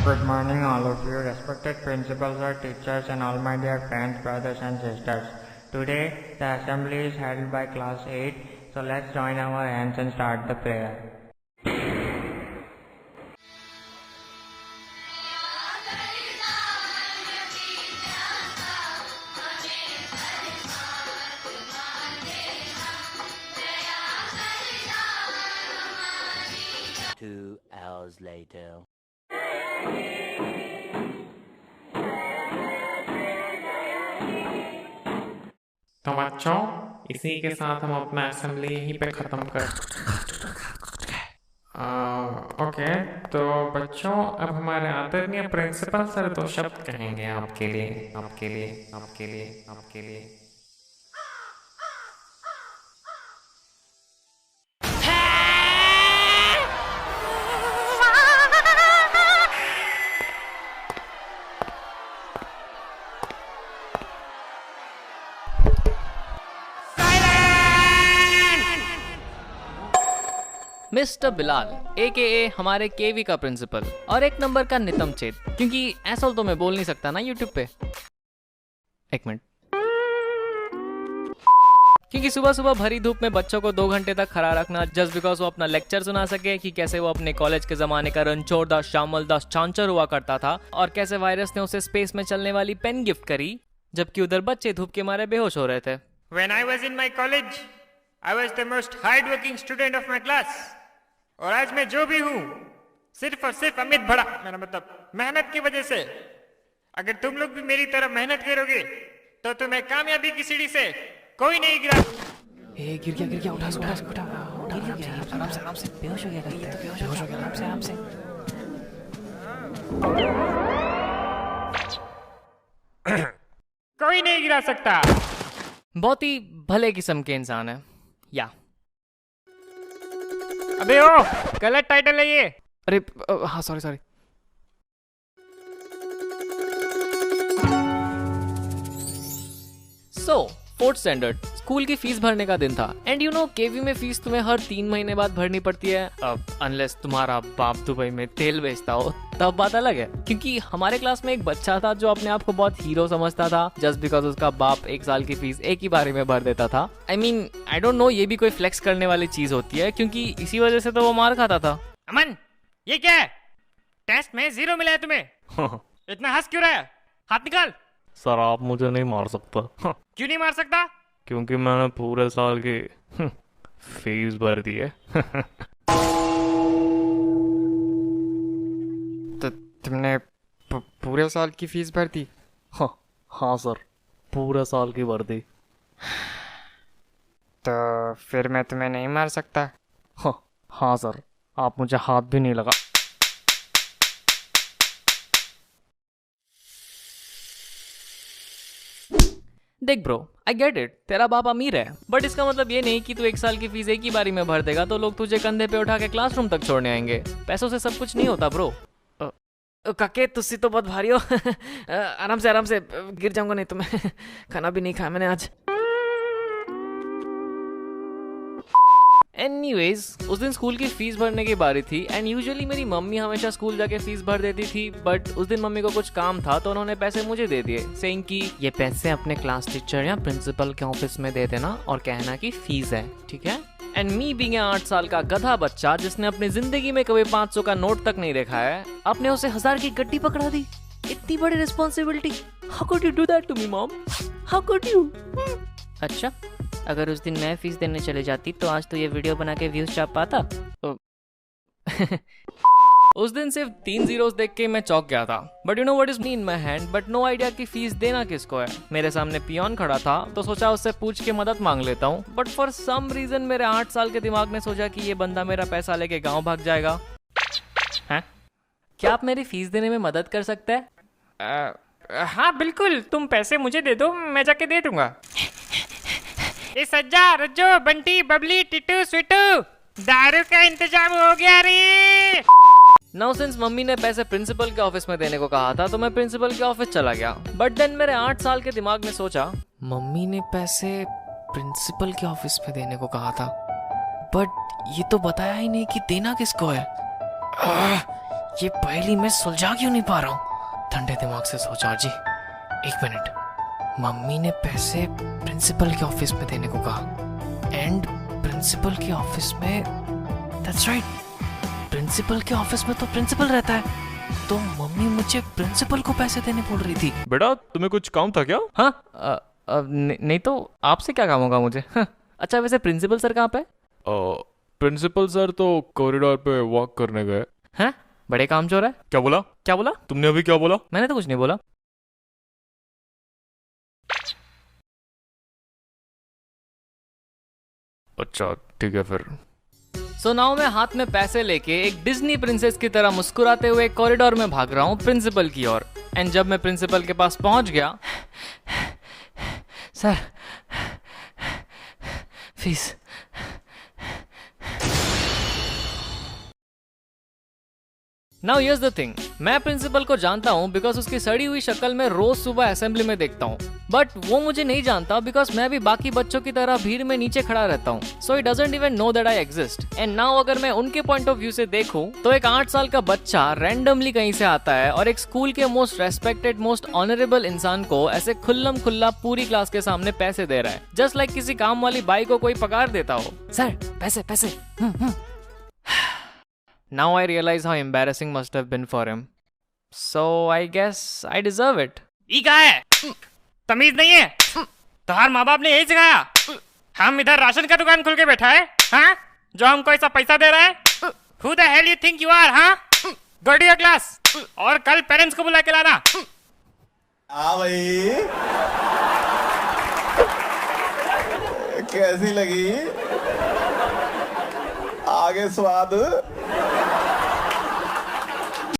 Good morning, all of you, respected principals or teachers and all my dear friends, brothers and sisters. Today, the assembly is held by class 8, so let's join our hands and start the prayer. Two hours later. तो बच्चों, इसी के साथ हम अपना assembly यहीं पे ख़त्म कर ओके। तो बच्चों, अब हमारे आदरणीय प्रिंसिपल सर दो शब्द कहेंगे आपके लिए, आपके लिए, आपके लिए, आपके लिए। मिस्टर बिलाल AKA हमारे केवी का प्रिंसिपल और एक नंबर का नितम चेत, क्योंकि ऐसा तो मैं बोल नहीं सकता ना यूट्यूब पे। एक मिनट। क्योंकि सुबह सुबह भरी धूप में बच्चों को 2 घंटे तक खड़ा रखना जस्ट बिकॉज वो अपना लेक्चर सुना सके कि कैसे वो अपने कॉलेज के जमाने का रणछोड़ दास श्यामल दास चांचर हुआ करता था और कैसे वायरस ने उसे स्पेस में चलने वाली पेन गिफ्ट करी, जबकि उधर बच्चे धूप के मारे बेहोश हो रहे थे। When I was in my college, I was the most hard-working student of my class. और आज मैं जो भी हूँ सिर्फ और सिर्फ अमित बड़ा, मेरा मतलब मेहनत की वजह से। अगर तुम लोग भी मेरी तरह मेहनत करोगे तो तुम्हें कामयाबी की सीढ़ी से कोई नहीं गिरा। गिर गया, उठा आराम से, बेहोश हो गया, ये तो बेहोश हो गया, आराम से। कोई नहीं गिरा सकता। बहुत ही भले किस्म के इंसान है या। अबे ओ, गलत टाइटल है ये। अरे हाँ, सॉरी। सो 4th स्टैंडर्ड स्कूल की फीस भरने का दिन था एंड यू नो केवी में फीस तुम्हें हर 3 महीने बाद भरनी पड़ती है, अनलेस तुम्हारा बाप दुबई में तेल बेचता हो, तब बात अलग है। क्योंकि हमारे क्लास में एक बच्चा था जो अपने आप को बहुत हीरो समझता था जस्ट बिकॉज उसका बाप 1 साल की फीस एक ही बारी में भर देता था। आई डोंट नो ये भी कोई फ्लेक्स करने वाली चीज होती है, क्योंकि इसी वजह से तो वो मार खाता था। अमन, ये क्या है? टेस्ट में 0 मिला है तुम्हें। इतना हंस क्यों रहा है? हाथ निकाल। सर, आप मुझे नहीं मार सकता। क्यों नहीं मार सकता? क्योंकि मैंने पूरे साल की फीस भर दी है। तो तुमने पूरे साल की फीस भर दी? हाँ सर, पूरे साल की भर दी। तो फिर मैं तुम्हें नहीं मार सकता? हाँ सर, आप मुझे हाथ भी नहीं लगा। देख ब्रो, आई गेट इट, तेरा बाप अमीर है, बट इसका मतलब ये नहीं कि तू 1 साल की फीस एक ही बारी में भर देगा तो लोग तुझे कंधे पे उठा के क्लासरूम तक छोड़ने आएंगे। पैसों से सब कुछ नहीं होता ब्रो। काके, तुझसे तो बहुत भारी हो। आराम से, गिर जाऊंगा नहीं तो मैं। खाना भी नहीं खाया मैंने आज। एनीवेज, उस दिन स्कूल की फीस भरने की बारी थी एंड यूजुअली मेरी मम्मी हमेशा स्कूल जाके फीस भर देती थी, बट उस दिन मम्मी को कुछ काम था तो उन्होंने पैसे मुझे दे दिए, सेइंग कि ये पैसे अपने क्लास टीचर या प्रिंसिपल के ऑफिस में दे देना और कहना कि फीस है, ठीक है। एंड मी बीइंग 8 साल का गधा बच्चा जिसने अपनी जिंदगी में कभी 500 का नोट तक नहीं देखा है, अपने उसे 1000 की गड्डी पकड़ा दी। इतनी बड़ी responsibility, how could you do that to me mom, how could you? अच्छा, अगर उस दिन मैं फीस देने चले जाती तो आज तो ये वीडियो बना के व्यूज छाप पाता। उस दिन सिर्फ 3 zeros देख के मैं चौंक गया था, but you know what is me in my hand, but no idea कि फीस देना किसको है। मेरे सामने पियोन खड़ा था तो सोचा उससे पूछ के मदद मांग लेता हूँ, बट फॉर सम रीजन मेरे 8 साल के दिमाग ने सोचा कि ये बंदा मेरा पैसा लेके गाँव भाग जाएगा। हैं? क्या आप मेरी फीस देने में मदद कर सकते हैं? हाँ बिल्कुल, तुम पैसे मुझे दे दो, मैं जाके दे दूंगा। ए सज्जा, रज्जो, बंटी, बबली, टिटू, स्वीटू, दारू का इंतजाम हो गया रे। नाउ सिंस मम्मी ने पैसे प्रिंसिपल के ऑफिस में देने को कहा था तो मैं प्रिंसिपल के ऑफिस चला गया, बट देन मेरे 8 साल के दिमाग ने सोचा मम्मी ने पैसे प्रिंसिपल के ऑफिस में देने को कहा था, बट ये तो बताया ही नहीं कि देना किसको है। ये पहली मैं सुलझा क्यों नहीं पा रहा हूँ? ठंडे दिमाग से सोचा जी। एक मिनट, मम्मी ने पैसे प्रिंसिपल के ऑफिस में देने को कहा एंड प्रिंसिपल के ऑफिस में, दैट्स राइट, प्रिंसिपल के ऑफिस में तो प्रिंसिपल रहता है, तो मम्मी मुझे प्रिंसिपल को पैसे देने बोल रही थी। बेटा तुम्हें कुछ काम था क्या? हाँ, नहीं तो आपसे क्या काम होगा मुझे? अच्छा वैसे प्रिंसिपल सर कहाँ पे? प्रिंसिपल सर तो कॉरिडोर पे वॉक करने गए। हैं? बड़े कामचोर है। क्या बोला? क्या बोला? तुमने अभी क्या बोला? मैंने तो कुछ नहीं बोला। अच्छा ठीक है फिर। सो नाउ मैं हाथ में पैसे लेके एक डिज्नी प्रिंसेस की तरह मुस्कुराते हुए कॉरिडोर में भाग रहा हूँ प्रिंसिपल की ओर। एंड जब मैं प्रिंसिपल के पास पहुंच गया, sir fees. Now here's the thing, मैं प्रिंसिपल को जानता हूँ बिकॉज उसकी सड़ी हुई शक्ल में रोज सुबह असेंबली में देखता हूँ, बट वो मुझे नहीं जानता बिकॉज मैं भी बाकी बच्चों की तरह भीड़ में नीचे खड़ा रहता हूँ। So he doesn't even know that I exist. And now अगर मैं उनके पॉइंट ऑफ व्यू से देखूं तो एक 8 साल का बच्चा रैंडमली कहीं से आता है और एक स्कूल के मोस्ट रेस्पेक्टेड मोस्ट ऑनरेबल इंसान को ऐसे खुल्लम खुल्ला पूरी क्लास के सामने पैसे दे रहा है, जस्ट लाइक किसी काम वाली बाई को कोई पगार देता हो। सर पैसे पैसे। Now I realize how embarrassing must have been for him. So I guess I deserve it. ई कहा है? तमीज नहीं है? तुम्हारे माँ बाप ने यही सिखाया? हम इधर राशन का दुकान खोल के बैठा है, हाँ? जो हमको ऐसा पैसा दे रहा है? Who the hell you think you are, हाँ? Go to your class. और कल पेरेंट्स को बुला के लाना। भाई कैसी लगी? आगे स्वाद